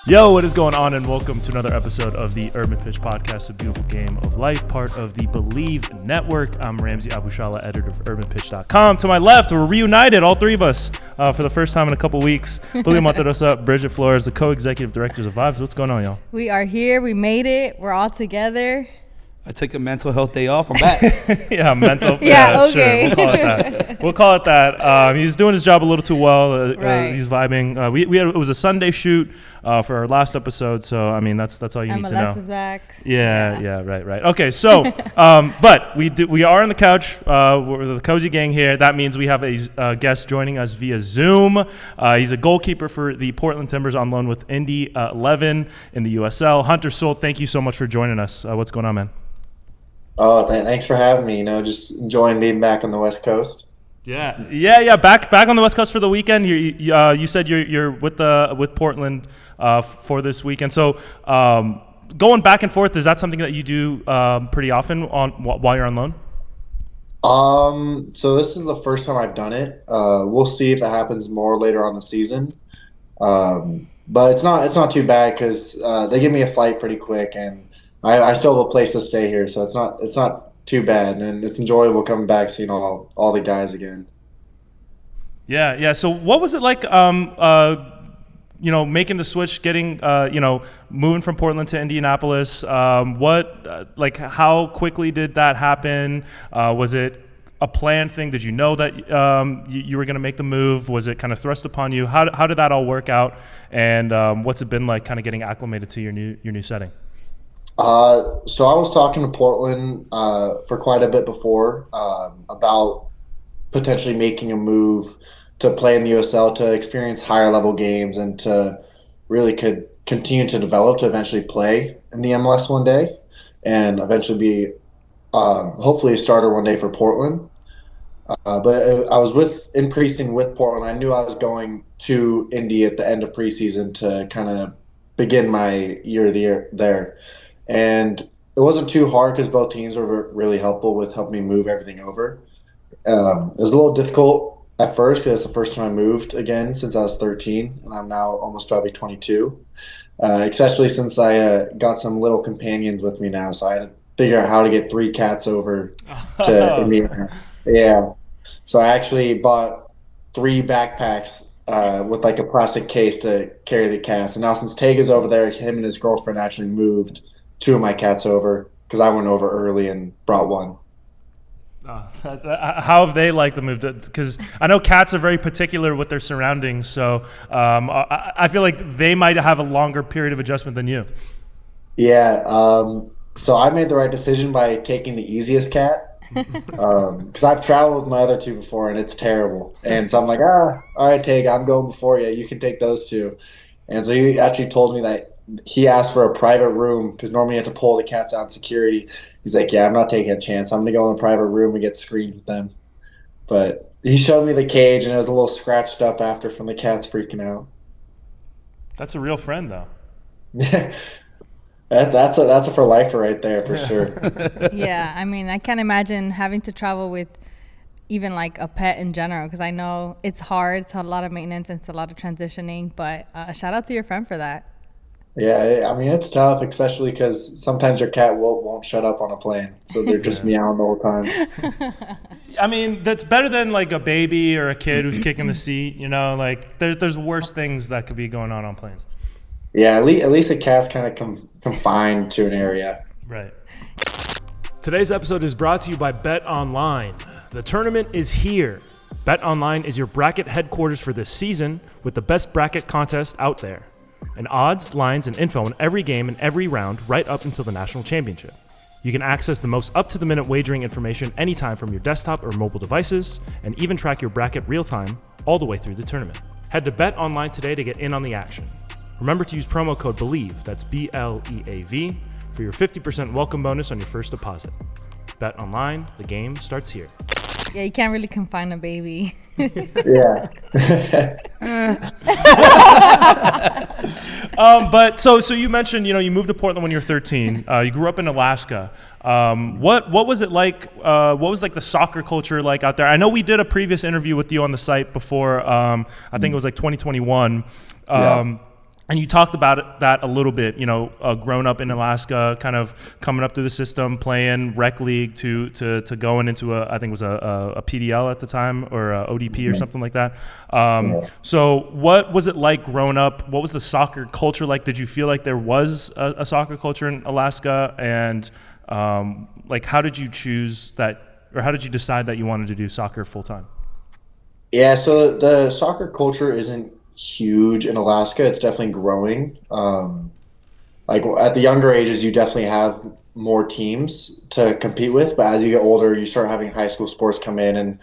Yo, what is going on, and welcome to another episode of the Urban Pitch Podcast, a beautiful game of life, part of the Believe Network. I'm Ramsey Abushala, editor of urbanpitch.com. To my left, we're reunited, all three of us, for the first time in a couple weeks. Julio Monterosa, Bridget Flores, the co-executive directors of Vibes. What's going on, y'all? We are here. We made it. We're all together. I took a mental health day off. I'm back. Yeah, mental. Yeah, okay. Sure. We'll call it that. He's doing his job a little too well. Right. He's vibing. It was a Sunday shoot for our last episode, so I mean that's all you need to know. MLS is back. Yeah, right. Okay, so but we are on the couch. We're the cozy gang here. That means we have a guest joining us via Zoom. He's a goalkeeper for the Portland Timbers on loan with Indy 11 in the USL. Hunter Sulte, thank you so much for joining us. What's going on, man? Oh, thanks for having me. Just enjoying being back on the West Coast. Yeah. Back on the West Coast for the weekend. You said you're with Portland for this weekend. So going back and forth, is that something that you do pretty often while you're on loan? So this is the first time I've done it. We'll see if it happens more later on the season. But it's not too bad because they give me a flight pretty quick, and I still have a place to stay here, so it's not too bad, and it's enjoyable coming back, seeing all the guys again. Yeah. So what was it like, making the switch, getting, moving from Portland to Indianapolis? How quickly did that happen? Was it a planned thing? Did you know that you were going to make the move? Was it kind of thrust upon you? How did that all work out? And what's it been like, kind of getting acclimated to your new setting? So I was talking to Portland for quite a bit before about potentially making a move to play in the USL, to experience higher level games, and to really could continue to develop to eventually play in the MLS one day, and eventually be hopefully a starter one day for Portland. But I was in preseason with Portland. I knew I was going to Indy at the end of preseason to kind of begin my year there. And it wasn't too hard because both teams were really helpful with helping me move everything over. It was a little difficult at first because it's the first time I moved again since I was 13, and I'm now almost probably 22. Especially since I got some little companions with me now, so I had to figure out how to get 3 cats over to Indiana. Yeah, so I actually bought 3 backpacks with like a plastic case to carry the cats. And now since Tega's over there, him and his girlfriend actually moved 2 of my cats over because I went over early and brought 1. How have they liked the move? Because I know cats are very particular with their surroundings, so I feel like they might have a longer period of adjustment than you. Yeah, so I made the right decision by taking the easiest cat because I've traveled with my other 2 before, and it's terrible. And so I'm like, all right, Tega, I'm going before you. You can take those 2. And so he actually told me that he asked for a private room because normally you have to pull the cats out in security. He's like, yeah, I'm not taking a chance. I'm going to go in a private room and get screened with them. But he showed me the cage, and it was a little scratched up after from the cats freaking out. That's a real friend, though. That's a for lifer right there for sure. Yeah, I mean, I can't imagine having to travel with even like a pet in general, because I know it's hard. It's a lot of maintenance and it's a lot of transitioning. But shout out to your friend for that. Yeah, I mean, it's tough, especially because sometimes your cat won't shut up on a plane, so they're just meowing the whole time. I mean, that's better than like a baby or a kid who's kicking the seat. Like there's worse things that could be going on planes. Yeah, at least a cat's kind of confined to an area. Right. Today's episode is brought to you by Bet Online. The tournament is here. Bet Online is your bracket headquarters for this season with the best bracket contest out there. And odds, lines, and info on every game and every round right up until the national championship. You can access the most up-to-the-minute wagering information anytime from your desktop or mobile devices, and even track your bracket real-time all the way through the tournament. Head to Bet Online today to get in on the action. Remember to use promo code BELIEVE, that's BLEAV, for your 50% welcome bonus on your first deposit. Bet Online, the game starts here. Yeah, you can't really confine a baby. Yeah. But so you mentioned, you moved to Portland when you were 13. You grew up in Alaska. What was it like? What was like the soccer culture like out there? I know we did a previous interview with you on the site before. I think it was like 2021. And you talked about that a little bit, growing up in Alaska, kind of coming up through the system, playing rec league to going into I think it was a PDL at the time, or a ODP or something like that. So what was it like growing up? What was the soccer culture like? Did you feel like there was a soccer culture in Alaska? And how did you choose that, or how did you decide that you wanted to do soccer full time? Yeah, so the soccer culture isn't huge in Alaska. It's definitely growing. Like at the younger ages, you definitely have more teams to compete with, but as you get older, you start having high school sports come in, and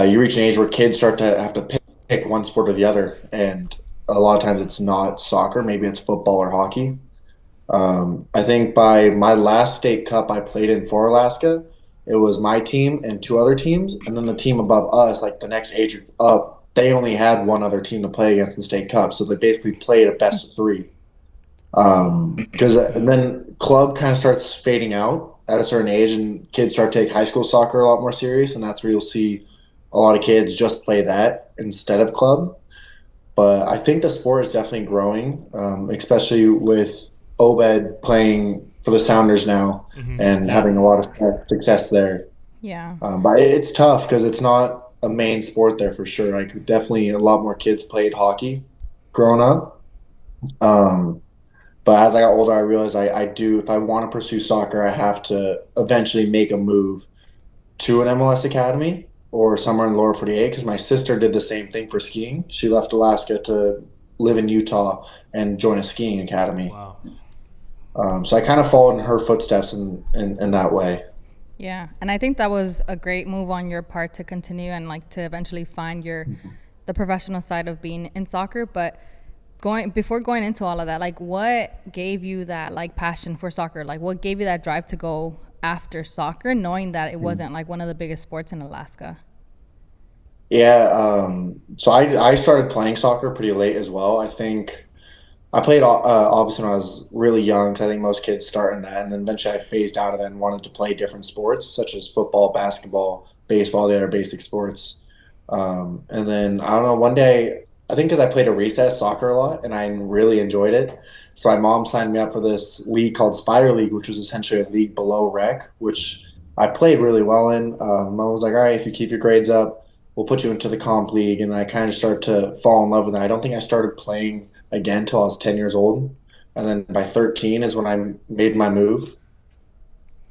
you reach an age where kids start to have to pick one sport or the other. And a lot of times it's not soccer, maybe it's football or hockey. I think by my last state cup I played in for Alaska, it was my team and two other teams, and then the team above us, like the next age up, they only had one other team to play against in the state cup, so they basically played a best of three. And then club kind of starts fading out at a certain age, and kids start to take high school soccer a lot more serious, and that's where you'll see a lot of kids just play that instead of club. But I think the sport is definitely growing, especially with Obed playing for the Sounders now and having a lot of success there. Yeah. But it's tough because it's not a main sport there for sure. Like definitely a lot more kids played hockey growing up. But as I got older, I realized I do, if I want to pursue soccer, I have to eventually make a move to an MLS academy or somewhere in the lower 48, because my sister did the same thing for skiing. She left Alaska to live in Utah and join a skiing academy. Wow. Mm-hmm. So I kind of followed in her footsteps in that way. Yeah, and I think that was a great move on your part to continue and like to eventually find the professional side of being in soccer. But before going into all of that, like what gave you that like passion for soccer? Like what gave you that drive to go after soccer, knowing that it wasn't like one of the biggest sports in Alaska? Yeah, so I started playing soccer pretty late as well. I think I played obviously when I was really young, because I think most kids start in that, and then eventually I phased out of it and wanted to play different sports such as football, basketball, baseball, the other basic sports. And then I don't know, one day I think because I played a recess soccer a lot and I really enjoyed it, so my mom signed me up for this league called Spider League, which was essentially a league below rec, which I played really well in. Mom was like, "All right, if you keep your grades up, we'll put you into the comp league," and I kind of started to fall in love with it. I don't think I started playing again until I was 10 years old. And then by 13 is when I made my move.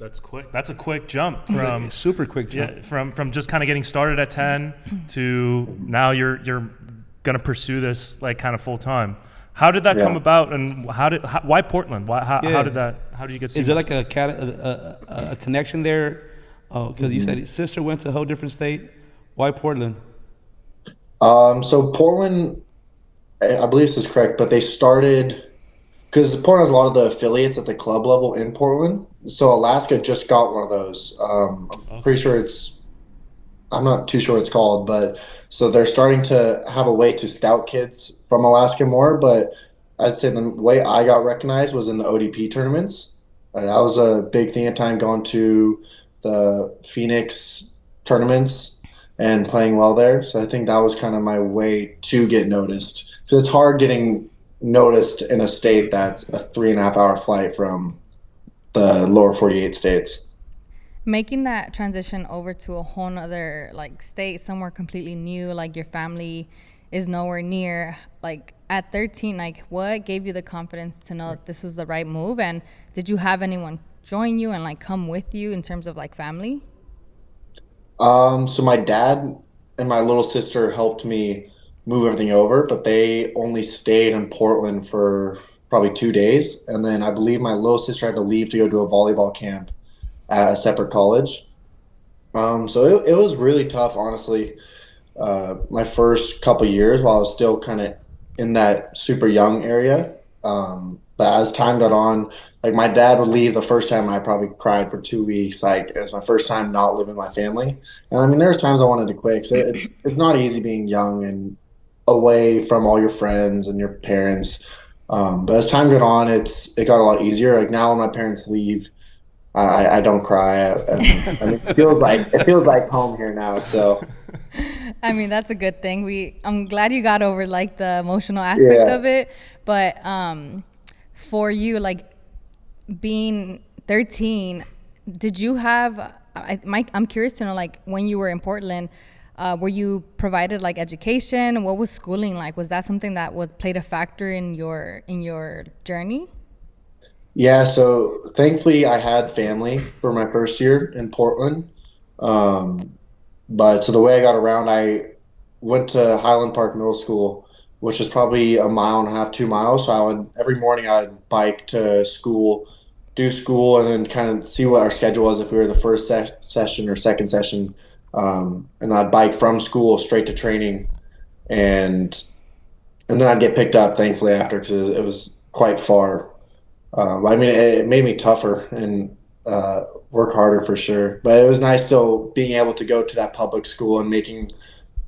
That's quick. That's a quick jump from super quick jump. Yeah, from just kind of getting started at 10 to now you're going to pursue this like kind of full time. How did that come about, and why Portland? How did you get? Is there like a connection there? Because you said your sister went to a whole different state. Why Portland? So Portland, I believe this is correct, but they started because Portland has a lot of the affiliates at the club level in Portland. So Alaska just got one of those. I'm pretty sure I'm not too sure what it's called, but so they're starting to have a way to scout kids from Alaska more. But I'd say the way I got recognized was in the ODP tournaments. That was a big thing at the time, going to the Phoenix tournaments and playing well there. So I think that was kind of my way to get noticed. So it's hard getting noticed in a state that's a 3.5-hour flight from the lower 48 states. Making that transition over to a whole other like state, somewhere completely new, like your family is nowhere near, like at 13, like what gave you the confidence to know that this was the right move? And did you have anyone join you and like come with you in terms of like family? So my dad and my little sister helped me move everything over, but they only stayed in Portland for probably 2 days. And then I believe my little sister had to leave to go to a volleyball camp at a separate college. So it was really tough, honestly. My first couple years while I was still kind of in that super young area. But as time got on, like my dad would leave the first time, I probably cried for 2 weeks. Like it was my first time not living with my family. And I mean, there's times I wanted to quit. So it's not easy being young and away from all your friends and your parents. But as time got on, it got a lot easier. Like now when my parents leave, I don't cry. I mean, it feels like home here now. So I mean, that's a good thing. I'm glad you got over like the emotional aspect of it. But for you, like being 13, did you have? I'm curious to know, like when you were in Portland, were you provided like education? What was schooling like? Was that something that played a factor in your journey? Yeah, so thankfully I had family for my first year in Portland. Um, but so the way I got around, I went to Highland Park Middle School, which is probably a mile and a half, 2 miles. So I would every morning I'd bike to school, do school, and then kind of see what our schedule was if we were the first session or second session. And I'd bike from school straight to training, and then I'd get picked up thankfully after because it was quite far. I mean, it made me tougher and work harder for sure. But it was nice still being able to go to that public school and making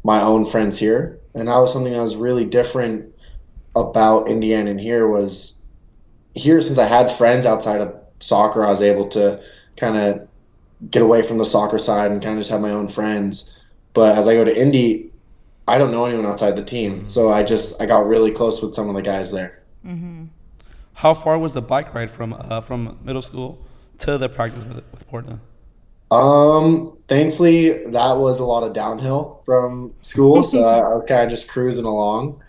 my own friends here. And that was something that was really different about Indiana and here since I had friends outside of soccer, I was able to kind of get away from the soccer side and kind of just have my own friends. But as I go to Indy, I don't know anyone outside the team. So I got really close with some of the guys there. Mm-hmm. How far was the bike ride from middle school to the practice with Portland? Thankfully that was a lot of downhill from school, so I was kind of just cruising along.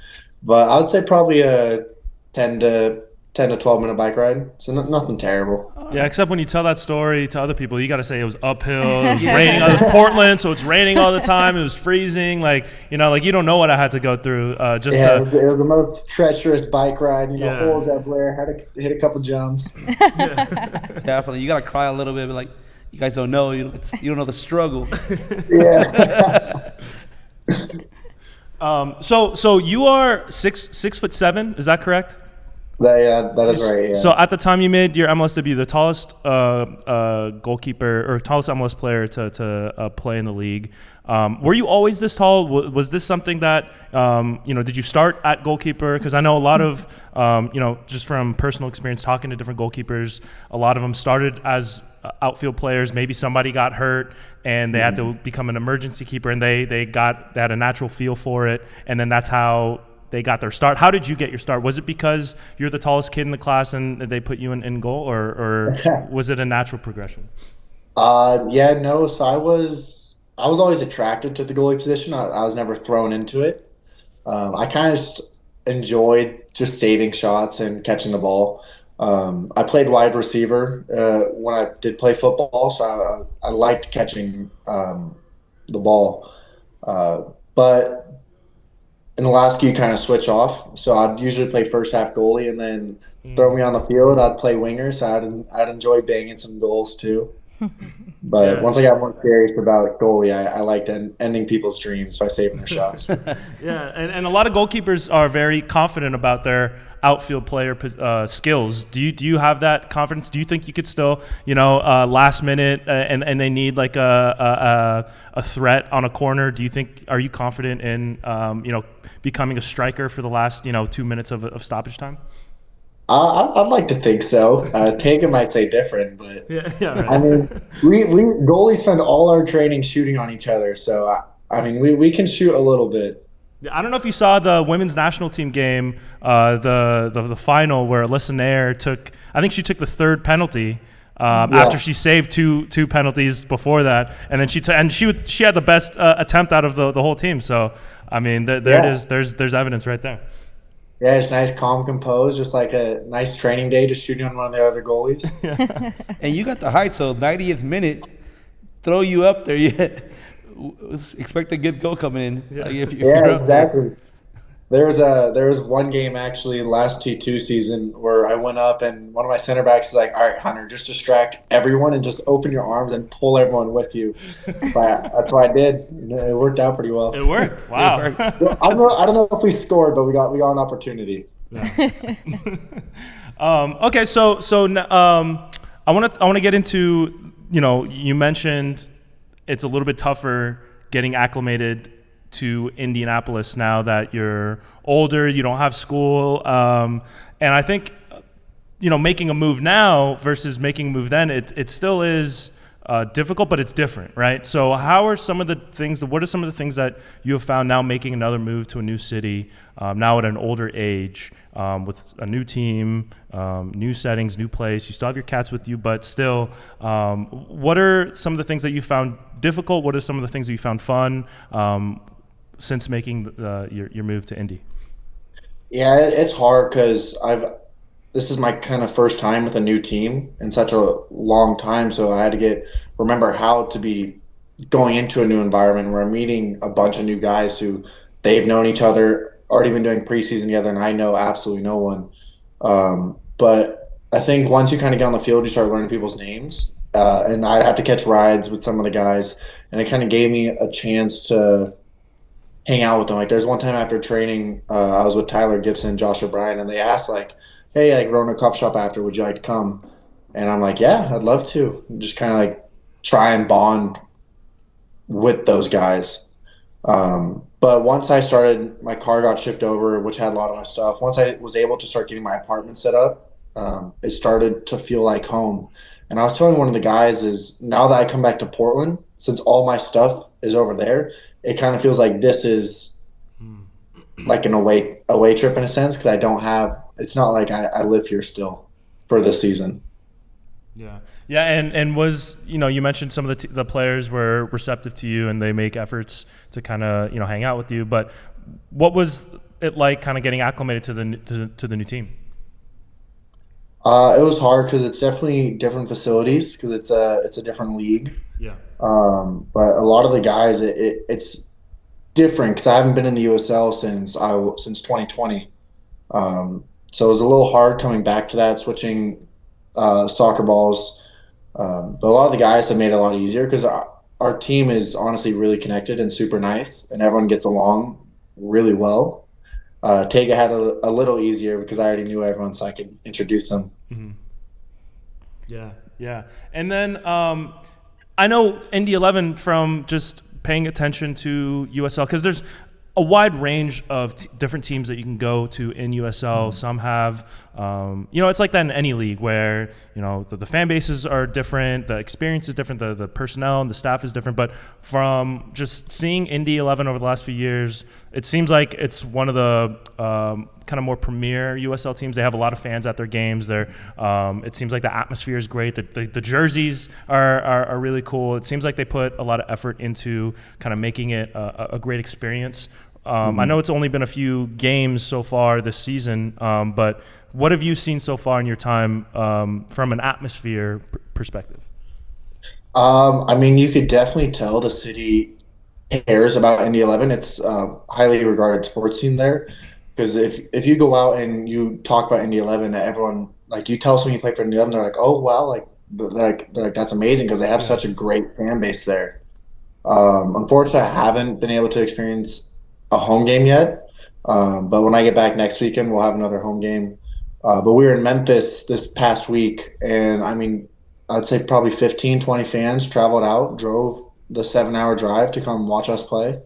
But I would say probably a 10 to 12 minute bike ride, so nothing terrible. Yeah, except when you tell that story to other people, you got to say it was uphill, it was raining, it was Portland, so it's raining all the time, it was freezing, like you don't know what I had to go through It was the most treacherous bike ride, holes everywhere, had to hit a couple jumps. Definitely, you got to cry a little bit, but like you guys don't know, you don't know the struggle. Yeah. So you are 6'7", is that correct? That is right. Yeah. So at the time you made your MLS debut, the tallest goalkeeper or tallest MLS player to play in the league. Were you always this tall? Was this something that did you start at goalkeeper? Because I know a lot of just from personal experience talking to different goalkeepers, a lot of them started as outfield players. Maybe somebody got hurt and they had to become an emergency keeper, and they had a natural feel for it, and then that's how they got their start. How did you get your start? Was it because you're the tallest kid in the class and they put you in goal, or was it a natural progression? No. So I was always attracted to the goalie position. I was never thrown into it. I kind of just enjoyed just saving shots and catching the ball. I played wide receiver when I did play football, so I liked catching the ball. But in the last few, kind of switch off. So I'd usually play first half goalie, and then throw me on the field, I'd play winger. So I'd enjoy banging some goals too. But once I got more serious about goalie, I liked ending people's dreams by saving their shots. Yeah, and a lot of goalkeepers are very confident about their outfield player skills. Do you have that confidence? Do you think you could still, last minute and they need like a threat on a corner? Are you confident in becoming a striker for the last 2 minutes of stoppage time? I'd like to think so. Tanka might say different, but right. I mean, we goalies spend all our training shooting on each other. So we can shoot a little bit. I don't know if you saw the women's national team game, the final where Alyssa Nair took the third penalty after she saved two penalties before that, and then she had the best attempt out of the whole team. So I mean, it is. There's evidence right there. Yeah, it's nice, calm, composed, just like a nice training day, just shooting on one of the other goalies. And you got the height, so 90th minute, throw you up there. Expect a good goal coming in. Yeah, if you're up exactly. There was one game actually last T2 season where I went up and one of my center backs is like, "All right, Hunter, just distract everyone and just open your arms and pull everyone with you." But that's what I did. It worked out pretty well. It worked. Wow. I don't know if we scored, but we got an opportunity. Yeah. Okay, so I want to get into, you mentioned it's a little bit tougher getting acclimated to Indianapolis now that you're older, you don't have school, and I think making a move now versus making a move then, it still is difficult, but it's different, right? So what are some of the things that you have found now making another move to a new city, now at an older age, with a new team, new settings, new place? You still have your cats with you, but still, what are some of the things that you found difficult? What are some of the things that you found fun since making your move to Indy? Yeah, it's hard because this is my kind of first time with a new team in such a long time, so I had to remember how to be going into a new environment where I'm meeting a bunch of new guys who they've known each other, already been doing preseason together, and I know absolutely no one. But I think once you kind of get on the field, you start learning people's names, and I'd have to catch rides with some of the guys, and it kind of gave me a chance to hang out with them. Like there's one time after training, I was with Tyler Gibson, Josh O'Brien, and they asked like, "Hey, like we're on a coffee shop after, would you like to come?" And I'm like, "Yeah, I'd love to." Just kind of like try and bond with those guys. But once I started, my car got shipped over, which had a lot of my stuff. Once I was able to start getting my apartment set up, it started to feel like home. And I was telling one of the guys is now that I come back to Portland, since all my stuff is over there, it kind of feels like this is like an away trip in a sense, because I don't have. It's not like I live here still for this season. Yeah, and was, you mentioned some of the players were receptive to you and they make efforts to kind of hang out with you. But what was it like kind of getting acclimated to the new team? It was hard because it's definitely different facilities because it's a different league. Yeah. But a lot of the guys, it's different because I haven't been in the USL since 2020. So it was a little hard coming back to that, switching soccer balls. But a lot of the guys have made it a lot easier because our team is honestly really connected and super nice, and everyone gets along really well. Tega had a little easier because I already knew everyone, so I could introduce them. Mm-hmm. Yeah. And then I know Indy 11 from just paying attention to USL, because there's a wide range of different teams that you can go to in USL. Some have, it's like that in any league where, the fan bases are different, the experience is different, the personnel and the staff is different. But from just seeing Indy 11 over the last few years, it seems like it's one of the kind of more premier USL teams. They have a lot of fans at their games. It seems like the atmosphere is great. The jerseys are really cool. It seems like they put a lot of effort into kind of making it a great experience. I know it's only been a few games so far this season, but what have you seen so far in your time from an atmosphere perspective? You could definitely tell the city cares about Indy 11. It's a highly regarded sports team there. Because if you go out and you talk about Indy 11, everyone, like you tell someone you play for Indy 11, they're like, "Oh wow, they're like that's amazing," because they have such a great fan base there. Unfortunately, I haven't been able to experience a home game yet, but when I get back next weekend, we'll have another home game. But we were in Memphis this past week, and I'd say probably 15, 20 fans traveled out, drove the 7-hour drive to come watch us play.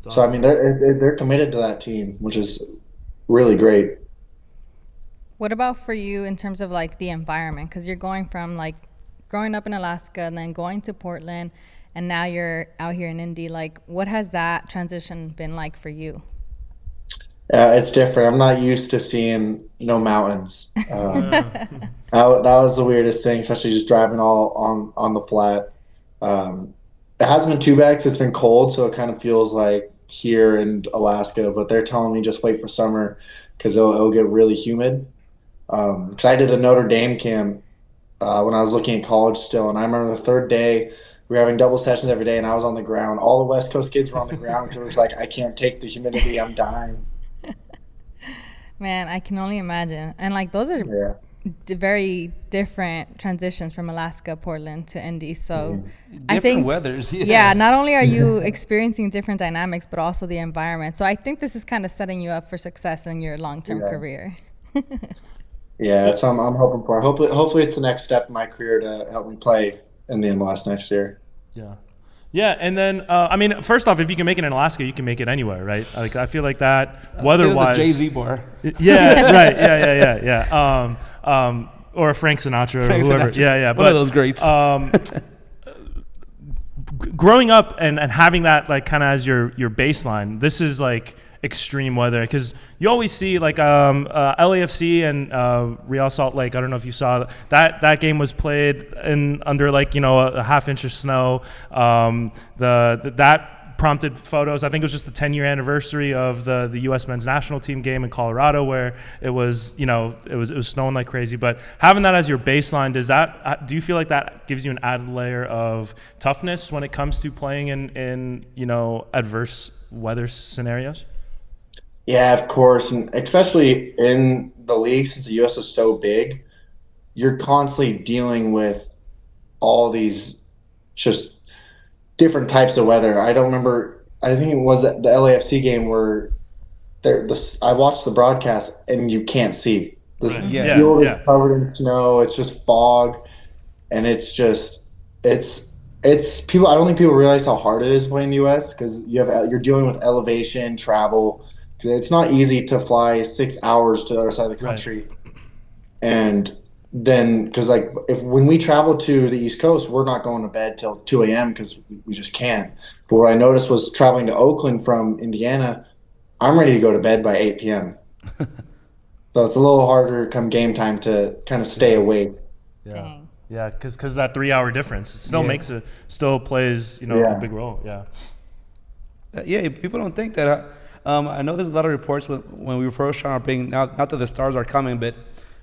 Awesome. So they're committed to that team, which is really great. What about for you in terms of like the environment? Because you're going from like growing up in Alaska and then going to Portland, and now you're out here in Indy. Like, what has that transition been like for you? It's different. I'm not used to seeing mountains. That was the weirdest thing, especially just driving all on the flat. It hasn't been too bad because it's been cold, so it kind of feels like here in Alaska. But they're telling me just wait for summer because it'll get really humid. Because I did a Notre Dame camp when I was looking at college still, and I remember the third day we were having double sessions every day, and I was on the ground. All the West Coast kids were on the ground because it was like, I can't take the humidity. I'm dying. Man, I can only imagine. And like those are very different transitions from Alaska, Portland to Indy. So I think weathers. Yeah, not only are you experiencing different dynamics, but also the environment. So I think this is kind of setting you up for success in your long-term career. That's what I'm hoping for. Hopefully it's the next step in my career to help me play in the MLS next year. Yeah, and then first off, if you can make it in Alaska, you can make it anywhere, right? Like I feel like that weather-wise. There's a Jay-Z bar. Yeah, right. Yeah. Or a Frank Sinatra or whoever. Yeah. One of those greats. growing up and having that like kind of as your baseline, this is like extreme weather, because you always see like LAFC and Real Salt Lake. I don't know if you saw that game was played in under like a half-inch of snow. That prompted photos. I think it was just the 10-year anniversary of the U.S. men's national team game in Colorado, where it was it was snowing like crazy. But having that as your baseline, do you feel like that gives you an added layer of toughness when it comes to playing in adverse weather scenarios? Yeah, of course, and especially in the league, since the U.S. is so big, you're constantly dealing with all these just different types of weather. I don't remember. I think it was the LAFC game where I watched the broadcast and you can't see. The field is covered in snow. It's just fog, and it's people. I don't think people realize how hard it is to play in the U.S. because you're dealing with elevation, travel. It's not easy to fly 6 hours to the other side of the country, and then because when we travel to the East Coast, we're not going to bed till 2 a.m. because we just can't. But what I noticed was traveling to Oakland from Indiana, I'm ready to go to bed by 8 p.m. So it's a little harder come game time to kind of stay awake. Yeah. Dang. Yeah, because that 3-hour difference still plays a big role. Yeah, people don't think that. I know there's a lot of reports when we were first trying to bring, not that the stars are coming, but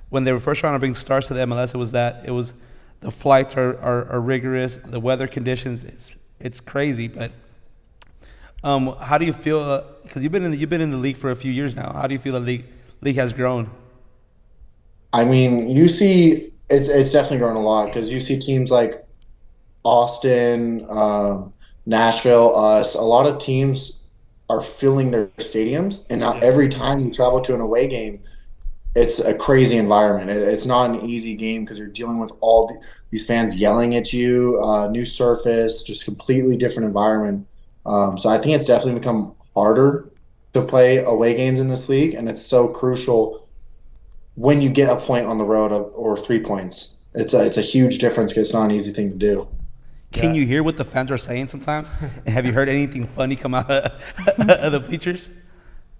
when they were first trying to bring stars to the MLS, it was the flights are rigorous, the weather conditions, it's crazy. But how do you feel? Because you've been in the league for a few years now. How do you feel the league has grown? I mean, you see, it's definitely grown a lot because you see teams like Austin, Nashville, us. A lot of teams are filling their stadiums, and now every time you travel to an away game, it's a crazy environment. It's not an easy game because you're dealing with all these fans yelling at you, new surface, just completely different environment. So I think it's definitely become harder to play away games in this league, and it's so crucial when you get a point on the road or 3 points. It's a huge difference because it's not an easy thing to do. Can you hear what the fans are saying sometimes? And have you heard anything funny come out of the bleachers?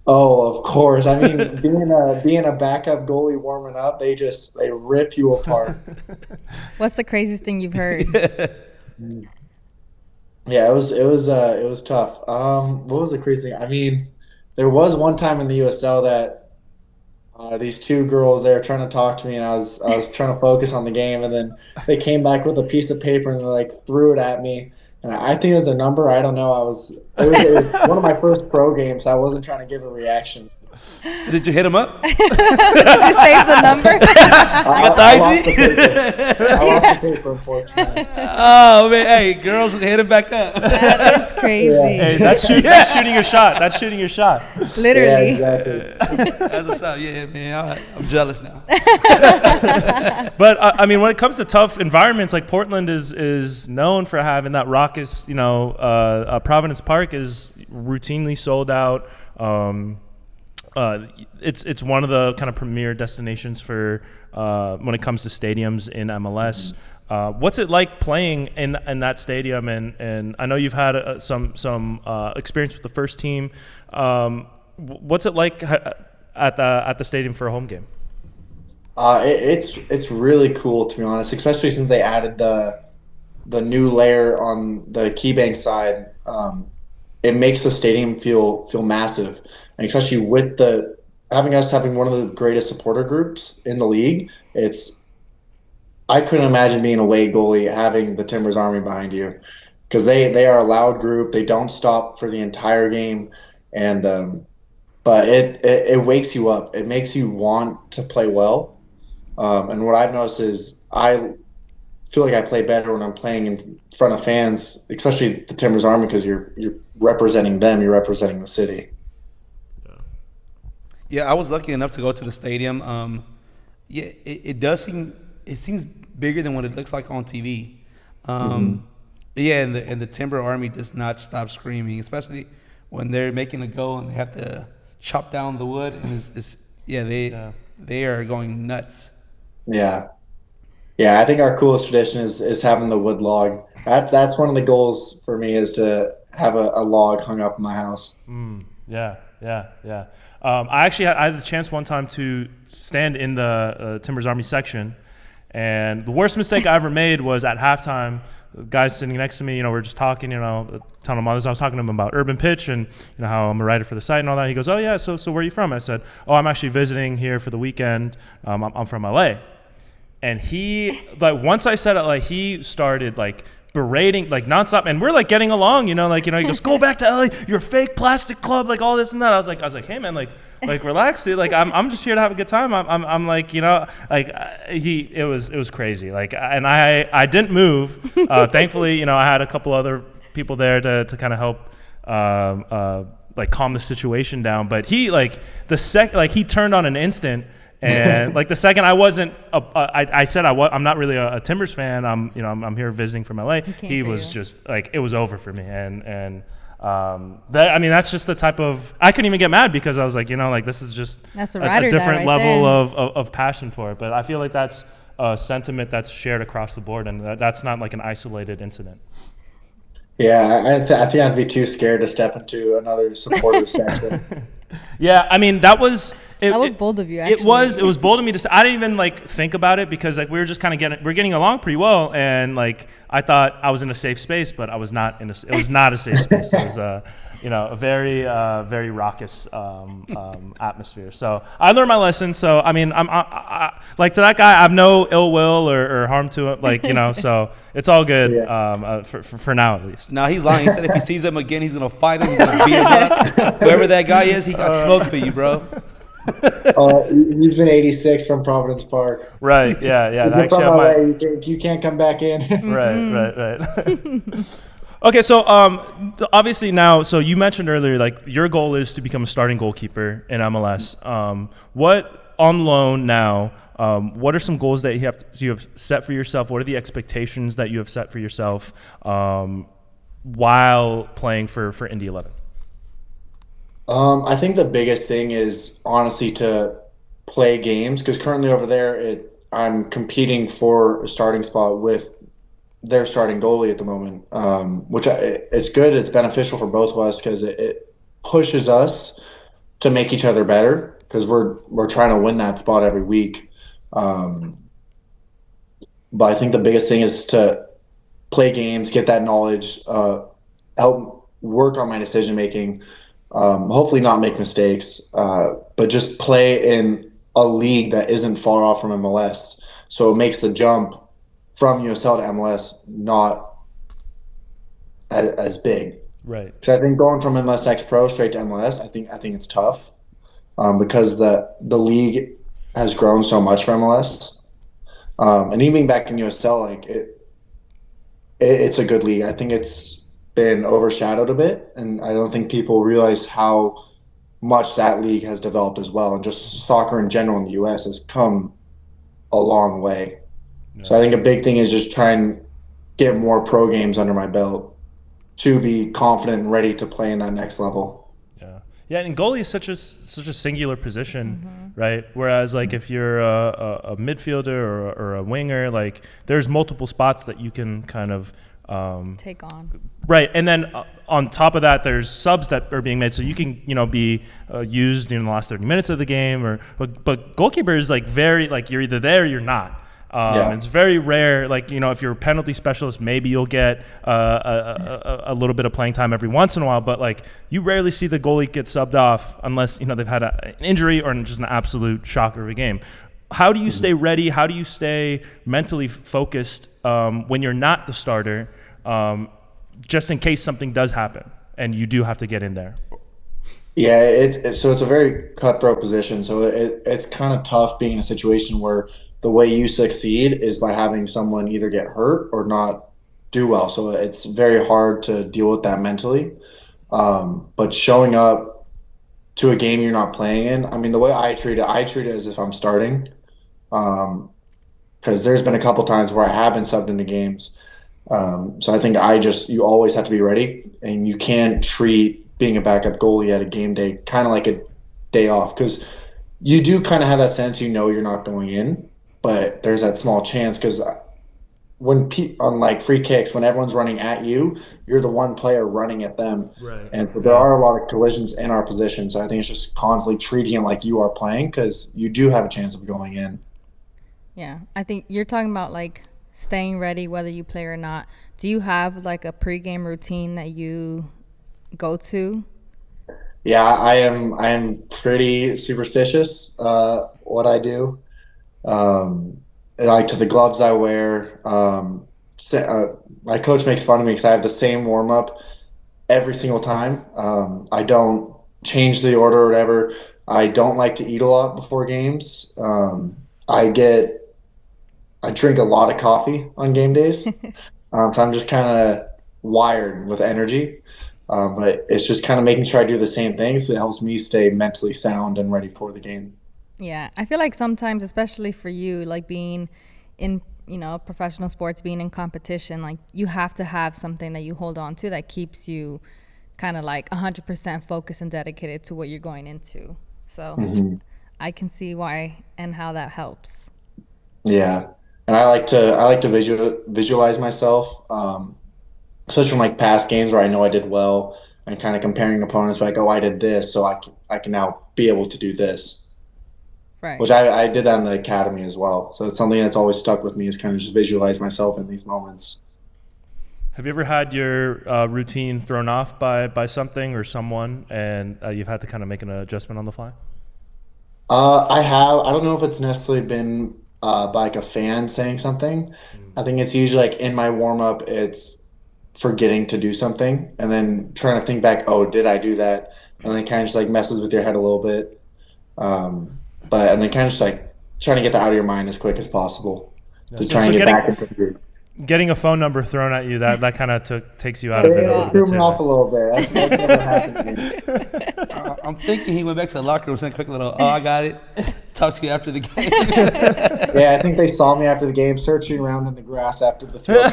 Oh, of course. I mean, being a backup goalie warming up, they rip you apart. What's the craziest thing you've heard? Yeah, it was tough. What was the crazy thing? I mean, there was one time in the USL that these two girls, they were trying to talk to me, and I was trying to focus on the game, and then they came back with a piece of paper and they threw it at me. And I think it was a number. I don't know. It was one of my first pro games. So I wasn't trying to give a reaction. Did you hit him up? Did you save the number? I lost the paper, unfortunately. Oh man, hey, girls, hit him back up. That is crazy. Yeah. Hey, that's shooting your shot. That's shooting your shot. Literally. Yeah, exactly. That's what's up. Yeah, man, I'm jealous now. But I mean, when it comes to tough environments, like Portland is known for having that raucous. Providence Park is routinely sold out. It's one of the kind of premier destinations for when it comes to stadiums in MLS. What's it like playing in that stadium? And I know you've had some experience with the first team. What's it like at the stadium for a home game? It's really cool, to be honest, especially since they added the new layer on the KeyBank side. It makes the stadium feel massive. And especially with having one of the greatest supporter groups in the league, I couldn't imagine being away goalie having the Timbers Army behind you, because they are a loud group. They don't stop for the entire game, and but it wakes you up. It makes you want to play well. And what I've noticed is I feel like I play better when I'm playing in front of fans, especially the Timbers Army, because you're representing them. You're representing the city. Yeah, I was lucky enough to go to the stadium. It seems bigger than what it looks like on TV. Yeah, and the Timber Army does not stop screaming, especially when they're making a goal and they have to chop down the wood, and they are going nuts. Yeah. Yeah, I think our coolest tradition is having the wood log. That's one of the goals for me is to have a log hung up in my house. Yeah, yeah, yeah. I had the chance one time to stand in the Timbers Army section, and the worst mistake I ever made was at halftime. The guy sitting next to me, we're just talking, a ton of others. I was talking to him about Urban Pitch and how I'm a writer for the site and all that. He goes, "Oh yeah, so where are you from?" I said, "Oh, I'm actually visiting here for the weekend. I'm from LA." And he, like, once I said it, like, he started, like, berating, like, nonstop. And we're, like, getting along, he goes, "Go back to LA, you're a fake plastic club," like, all this and that. I was like, "Hey, man, like, relax, dude. Like, I'm just here to have a good time." I'm like, it was crazy. Like, and I didn't move. Thankfully, I had a couple other people there to kind of help, like, calm the situation down. But he, like, he turned on an instant. And like the second I wasn't, I said I'm not really a Timbers fan. I'm here visiting from LA. He was just like, it was over for me. And that's just the type of, I couldn't even get mad because I was like, this is just a different level of passion for it. But I feel like that's a sentiment that's shared across the board, and that's not like an isolated incident. Yeah, I think I'd be too scared to step into another supporter section. Yeah, I mean, that was bold of you. Actually. It was bold of me to say. I didn't even like think about it because like we were just kind of getting along pretty well, and like I thought I was in a safe space, but I was not it was not a safe space. It was a very very raucous atmosphere. So I learned my lesson. So I mean, I like to that guy, I have no ill will or harm to him. Like so it's all good for now at least. No, he's lying. He said if he sees him again, he's gonna fight him. He's gonna beat him up. Whoever that guy is, he got smoke for you, bro. He's been 86 from Providence Park. Right. Yeah. If you're from LA, you can't come back in. Right. Okay, so obviously now, so you mentioned earlier, like your goal is to become a starting goalkeeper in MLS. What on loan now? What are some goals that you have set for yourself? What are the expectations that you have set for yourself while playing for Indy 11? I think the biggest thing is honestly to play games, because currently over there, I'm competing for a starting spot with their starting goalie at the moment, which it's good. It's beneficial for both of us because it pushes us to make each other better, because we're trying to win that spot every week. But I think the biggest thing is to play games, get that knowledge, help work on my decision making. Hopefully not make mistakes, but just play in a league that isn't far off from MLS. So it makes the jump from USL to MLS not as big. Right. So I think going from MLS X Pro straight to MLS, I think it's tough, because the league has grown so much for MLS, and even back in USL, like it's a good league. I think it's been overshadowed a bit, and I don't think people realize how much that league has developed as well, and just soccer in general in the US has come a long way. Yeah. So I think a big thing is just try and get more pro games under my belt to be confident and ready to play in that next level. Yeah, and goalie is such a singular position, right? Whereas like if you're a midfielder or a winger, like there's multiple spots that you can kind of take on. Right, and then on top of that, there's subs that are being made, so you can be used in the last 30 minutes of the game. But goalkeeper is like very like you're either there or you're not. It's very rare. Like if you're a penalty specialist, maybe you'll get a little bit of playing time every once in a while. But like you rarely see the goalie get subbed off unless they've had an injury or just an absolute shocker of a game. How do you stay ready? How do you stay mentally focused when you're not the starter, just in case something does happen and you do have to get in there? Yeah, so it's a very cutthroat position. So it's kind of tough being in a situation where the way you succeed is by having someone either get hurt or not do well. So it's very hard to deal with that mentally. But showing up to a game you're not playing in, I mean, the way I treat it as if I'm starting. Because there's been a couple times where I have been subbed into games. So I think you always have to be ready, and you can't treat being a backup goalie at a game day kind of like a day off, because you do kind of have that sense you're not going in, but there's that small chance because when on like free kicks, when everyone's running at you, you're the one player running at them. Right. And so there are a lot of collisions in our position. So I think it's just constantly treating it like you are playing because you do have a chance of going in. Yeah, I think you're talking about like staying ready whether you play or not. Do you have like a pregame routine that you go to? Yeah, I am pretty superstitious. What I do, like to the gloves I wear. My coach makes fun of me because I have the same warm up every single time. I don't change the order or whatever. I don't like to eat a lot before games. I drink a lot of coffee on game days, so I'm just kind of wired with energy. But it's just kind of making sure I do the same things. So it helps me stay mentally sound and ready for the game. Yeah, I feel like sometimes, especially for you, like being in, professional sports, being in competition, like you have to have something that you hold on to that keeps you kind of like 100% focused and dedicated to what you're going into. So I can see why and how that helps. Yeah, and I like to visualize myself. Especially from like past games where I know I did well and kind of comparing opponents like, oh, I did this, so I can now be able to do this. Right. Which I did that in the academy as well. So it's something that's always stuck with me is kind of just visualize myself in these moments. Have you ever had your routine thrown off by something or someone, and you've had to kind of make an adjustment on the fly? I have. I don't know if it's necessarily been by like a fan saying something. I think it's usually like in my warm up, it's forgetting to do something and then trying to think back, oh, did I do that? And then kind of just like messes with your head a little bit. And then kind of just like trying to get that out of your mind as quick as possible. Yeah, To try and get back into the group. Getting a phone number thrown at you, that kind of takes you out of it. It threw me off a little bit. That's never happened to me. I'm thinking he went back to the locker room, sent a quick little, oh, I got it. Talk to you after the game. Yeah, I think they saw me after the game, searching around in the grass after the field.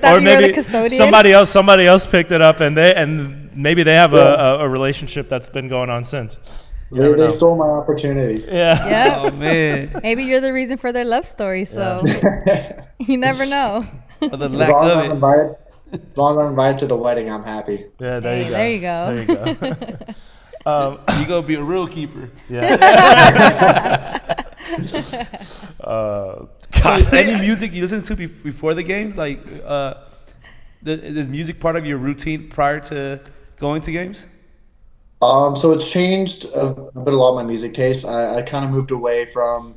or maybe somebody else picked it up, and maybe they have a relationship that's been going on since. They stole my opportunity. Yeah. Yep. Oh, man. Maybe you're the reason for their love story, so you never know. For the lack of it. As long as I'm invited to the wedding, I'm happy. Yeah, There you go. There you go. You gonna be a real keeper. Yeah. So any music you listen to before the games? Like, is music part of your routine prior to going to games? So it's changed a lot of my music taste. I kind of moved away from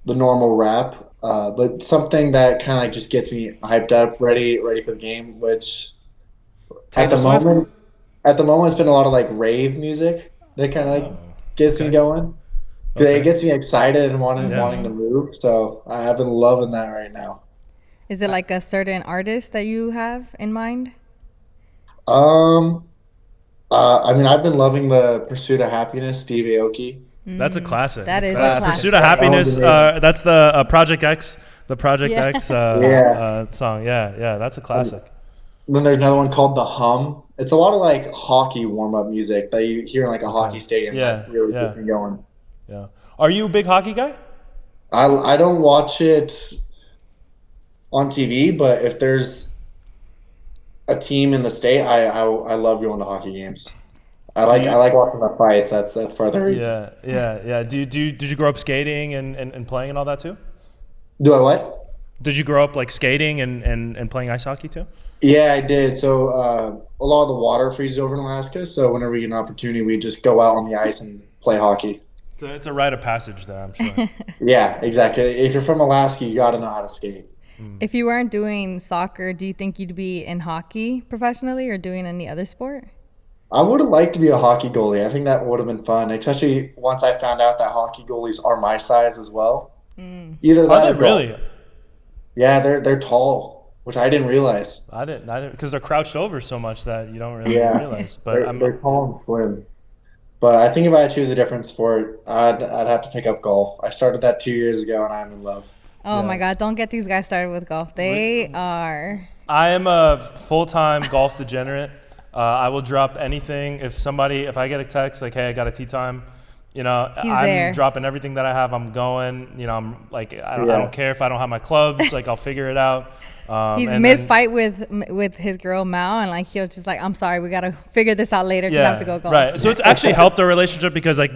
the normal rap, but something that kind of like just gets me hyped up, ready for the game. Which at the moment, it's been a lot of like rave music that kind of like gets me going. It gets me excited and wanting to move. So I've been loving that right now. Is it like a certain artist that you have in mind? I've been loving the Pursuit of Happiness, Steve Aoki. That's a classic. That is a classic. Pursuit of Happiness. That's the Project X. The Project X song. Yeah, that's a classic. Then there's another one called The Hum. It's a lot of like hockey warm-up music that you hear in like a hockey stadium. That really gets me going. Yeah. Are you a big hockey guy? I don't watch it on TV, but if there's a team in the state, I love going to hockey games. I like watching the fights. That's part of the reason. Yeah. Did you grow up skating and playing and all that too? Do I what? Did you grow up like skating and playing ice hockey too? Yeah, I did. So a lot of the water freezes over in Alaska. So whenever we get an opportunity, we just go out on the ice and play hockey. So it's a rite of passage there, I'm sure. Yeah, exactly. If you're from Alaska, you got to know how to skate. If you weren't doing soccer, do you think you'd be in hockey professionally or doing any other sport? I would have liked to be a hockey goalie. I think that would have been fun, especially once I found out that hockey goalies are my size as well. Either that Are they really? Yeah, they're tall, which I didn't realize. I didn't because they're crouched over so much that you don't really realize. But they're tall and slim. But I think if I choose a different sport, I'd have to pick up golf. I started that 2 years ago, and I'm in love. Oh my God! Don't get these guys started with golf. They are. I am a full-time golf degenerate. I will drop anything if I get a text like, "Hey, I got a tee time," You know, He's I'm there. dropping everything that I have. I'm going. You know, I'm like, I don't care if I don't have my clubs. Like, I'll figure it out. He's mid-fight with his girl Mal, and like he'll just like, I'm sorry, we gotta figure this out later because I have to go golf. Right. So it's actually helped our relationship because like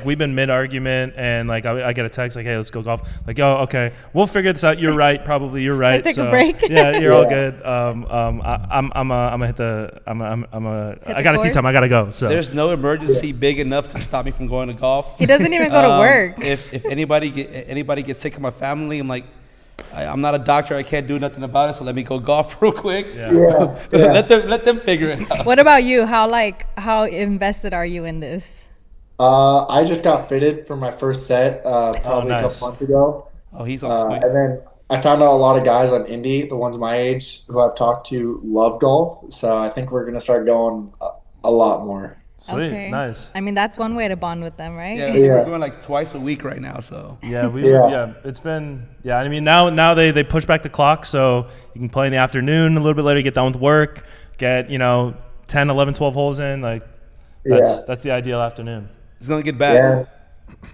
we've been mid-argument, and like I get a text like, hey, let's go golf. Like, oh, okay, we'll figure this out. You're right. Probably you're right. Let's take a break. Yeah, you're all good. I'm gonna hit the. I got a tee time. I gotta go. So There's no emergency big enough to stop me from going to golf. He doesn't even go to work. If anybody gets sick in my family, I'm like, I'm not a doctor. I can't do nothing about it. So let me go golf real quick. Yeah. let them figure it out. What about you? How invested are you in this? I just got fitted for my first set probably a nice. couple months ago. Oh, he's on point. And then I found out a lot of guys on Indy, the ones my age who I've talked to, love golf. So I think we're going to start going a lot more. sweet, Okay. nice. I mean, that's one way to bond with them, right? Yeah, we're going like twice a week right now. So Yeah, it's been I mean, now they push back the clock, so you can play in the afternoon a little bit later, get done with work, get 10, 11, 12 holes in. Like that's the ideal afternoon. it's gonna get bad. Yeah.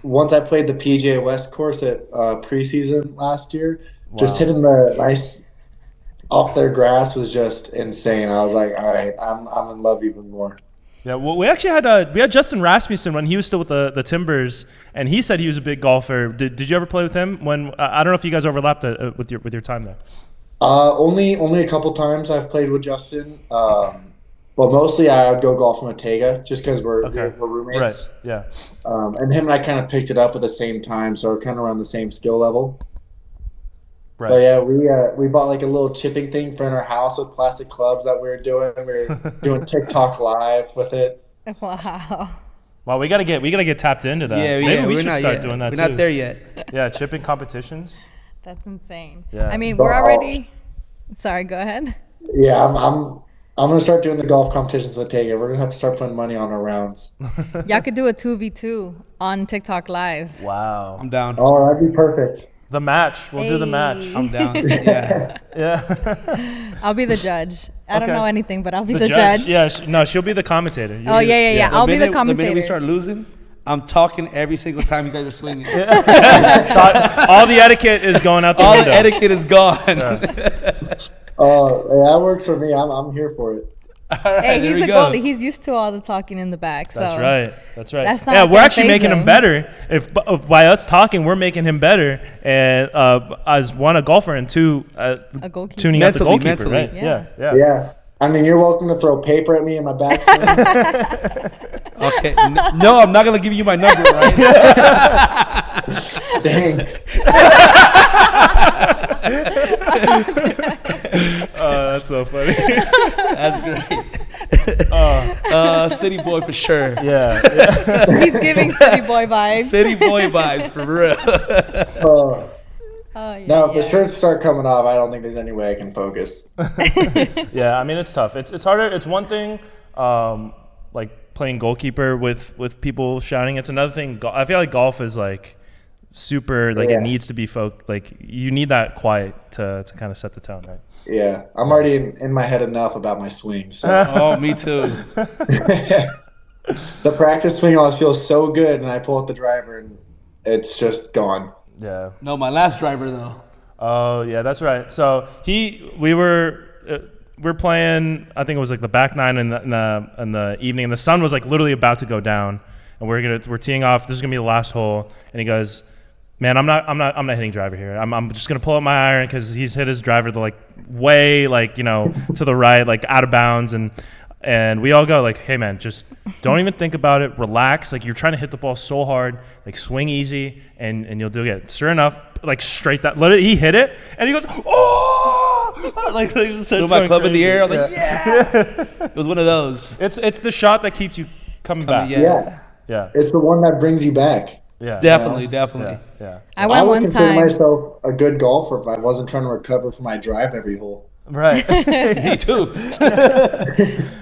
Once I played the PGA West course at preseason last year, just hitting the nice off their grass was just insane. I was like, all right, I'm in love even more. Yeah, well, we actually had Justin Rasmussen when he was still with the Timbers, and he said he was a big golfer. Did you ever play with him? When I don't know if you guys overlapped with your time there. Only a couple times I've played with Justin, but mostly I would go golfing with Tega just because we're roommates. Right. Yeah. And him and I kind of picked it up at the same time, so we're kind of around the same skill level. Right. But yeah, we bought like a little chipping thing for in our house with plastic clubs that we were doing. We were doing TikTok live with it. Wow. Well, we gotta get tapped into that. Maybe we should start doing that We're too. not there yet. Yeah, chipping competitions. That's insane. Yeah. I mean, we're already. Sorry, go ahead. Yeah, I'm gonna start doing the golf competitions with Tega. We're gonna have to start putting money on our rounds. Y'all could do a 2v2 on TikTok Live. Wow. I'm down. Oh, that'd be perfect. The match. We'll do the match. I'm down. Yeah. Yeah. I'll be the judge. I don't Okay. know anything, but I'll be the judge. Yeah. No, she'll be the commentator. Oh, yeah. I'll be the The commentator. minute we start losing, I'm talking every single time you guys are swinging. All the etiquette is going out the All window. the etiquette is gone. Oh, that works for me. I'm here for it. All right, Hey, there he's we a go. goallie. He's used to all the talking in the back. So That's right. That's not Yeah, gonna we're actually faze making him him. better. If by us talking, we're making him better, and as one a golfer and two A goalkeeper. tuning up the Mentally, goalkeeper. mentally. Right? Yeah. Yeah. I mean, you're welcome to throw paper at me in my backswing. Okay. No, I'm not gonna give you my number, right? Dang. That's so funny. That's great. City boy for sure. Yeah. He's giving city boy vibes. City boy vibes for real. Oh, yeah, No, if the shirts start coming off, I don't think there's any way I can focus. Yeah, I mean it's tough. It's harder. It's one thing, like playing goalkeeper with people shouting. It's another thing. I feel like golf is like super. Like it needs to be like you need that quiet to kind of set the tone, right? Yeah, I'm already in my head enough about my swing. So Oh, me too. the practice swing always feels so good, and I pull out the driver, and it's just gone. Yeah. No, my last driver though. Oh yeah, that's right. So we were playing. I think it was like the back nine in the evening, and the sun was like literally about to go down, and we're teeing off. This is gonna be the last hole, and he goes, "Man, I'm not hitting driver here. I'm just gonna pull up my iron because he's hit his driver way to the right, like out of bounds." And we all go like, hey man, just don't even think about it. Relax. Like you're trying to hit the ball so hard, like swing easy, and you'll do it. Sure enough, like straight that. He hit it, and he goes, oh! Like just Threw starts my going club in the crazy. air. I was like, yeah. It was one of those. It's the shot that keeps you coming back. Yeah. Yeah. It's the one that brings you back. Yeah. Definitely. Yeah. I I went would one consider time. myself a good golfer if I wasn't trying to recover from my drive every hole. Right. Me too.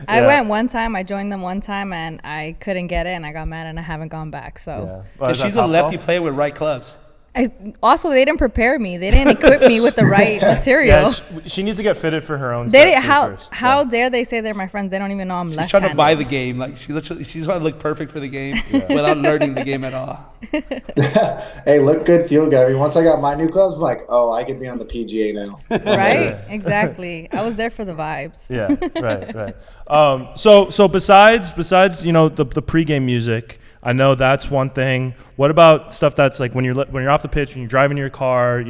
I went one time. I joined them one time, and I couldn't get it, and I got mad, and I haven't gone back. So Yeah. Because she's a lefty player with right clubs. Also, they didn't prepare me. They didn't equip me with the right material. Yeah, she needs to get fitted for her own. They set didn't, first. how dare they say they're my friends? They don't even know I'm left-handed. She's trying to buy the game. Like she's trying to look perfect for the game without learning the game at all. Hey, look good, feel good. I mean, once I got my new gloves, I'm like, oh, I could be on the PGA now. Right? Exactly. I was there for the vibes. Yeah, right. So besides the pregame music, I know that's one thing. What about stuff that's like when you're off the pitch and you're driving your car,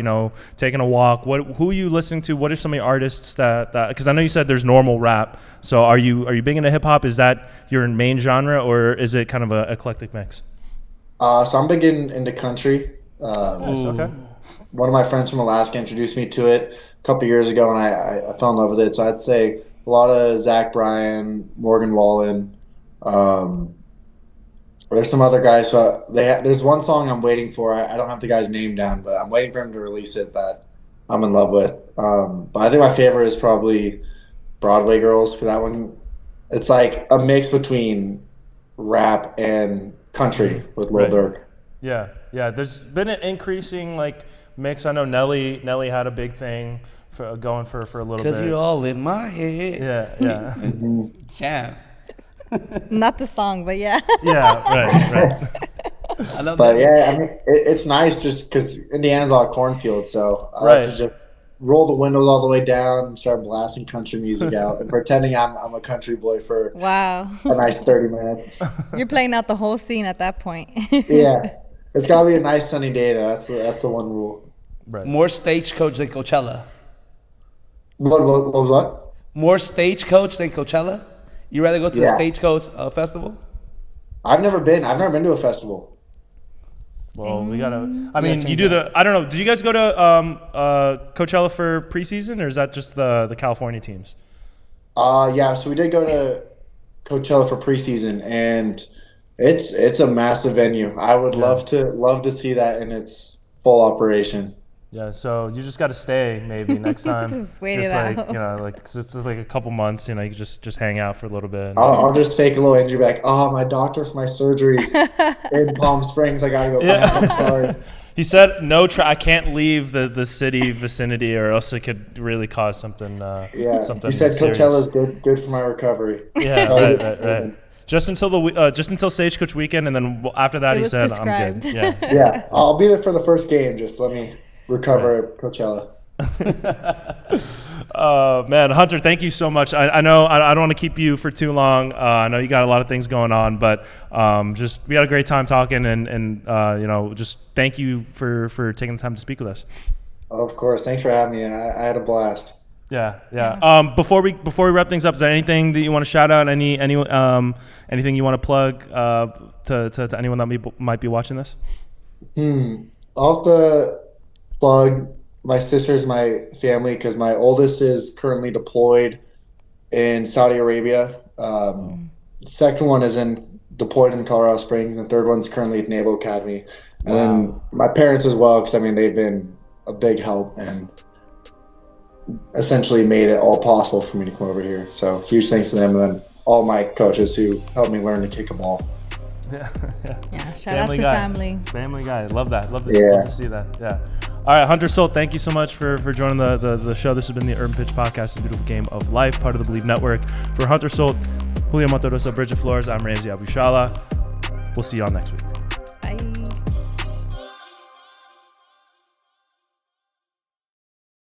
taking a walk? Who are you listening to? What are some of the artists that because I know you said there's normal rap. So are you big into hip hop? Is that your main genre, or is it kind of an eclectic mix? So I'm big into country. Nice, okay. One of my friends from Alaska introduced me to it a couple years ago, and I fell in love with it. So I'd say a lot of Zach Bryan, Morgan Wallen. There's some other guys. So there's one song I'm waiting for. I don't have the guy's name down, but I'm waiting for him to release it that I'm in love with. But I think my favorite is probably Broadway Girls, because that one, it's like a mix between rap and country with Lil Durk. Yeah. There's been an increasing mix. I know Nelly had a big thing for going for a little bit. Because you're all in my head. Yeah. Yeah. Not the song, but yeah. Yeah, right. I love But that. yeah, I mean, it's nice just because Indiana's all cornfields, so I like to just roll the windows all the way down and start blasting country music out and pretending I'm a country boy for Wow. a nice 30 minutes. You're playing out the whole scene at that point. Yeah, it's gotta be a nice sunny day though. That's the one rule. Right. More stagecoach than Coachella. What was what? More stagecoach than Coachella? You rather go to the Yeah. Stagecoach festival? I've never been to a festival. Well, we gotta. I mean, you do the. I don't know. Did you guys go to Coachella for preseason, or is that just the California teams? Yeah, so we did go to Coachella for preseason, and it's a massive venue. I would love to see that in its full operation. Yeah, so you just got to stay maybe next time. Just wait it out. Cause it's like a couple months. You can just hang out for a little bit. I'll just fake a little injury back. Oh, my doctor for my surgeries in Palm Springs. I gotta go. Yeah. I'm sorry. He said I can't leave the city vicinity, or else it could really cause something. Yeah. Something He said serious. Coachella's good for my recovery. Yeah, right. Just until Stagecoach weekend, and then after that, he said, prescribed. "I'm good." Yeah. Yeah, I'll be there for the first game. Just let me recover at Coachella. Man, Hunter, thank you so much. I know I don't want to keep you for too long. I know you got a lot of things going on, but just we had a great time talking, and just thank you for taking the time to speak with us. Of course, thanks for having me. I had a blast. Yeah. Before we wrap things up, is there anything that you want to shout out? Anything you want to plug to anyone that might be watching this? I'll have to plug my sisters, my family, because my oldest is currently deployed in Saudi Arabia. Second one is deployed in Colorado Springs, and third one's currently at Naval Academy. And then my parents as well, because they've been a big help and essentially made it all possible for me to come over here. So huge thanks to them, and then all my coaches who helped me learn to kick a ball. Yeah, shout out to family. Family guy. Love that. Love to see that. Yeah. All right, Hunter Sulte, thank you so much for joining the show. This has been the Urban Pitch Podcast, a beautiful game of life, part of the Believe Network. For Hunter Sulte, Julio Monterosa, Bridget Flores, I'm Ramsey Abushala. We'll see you all next week.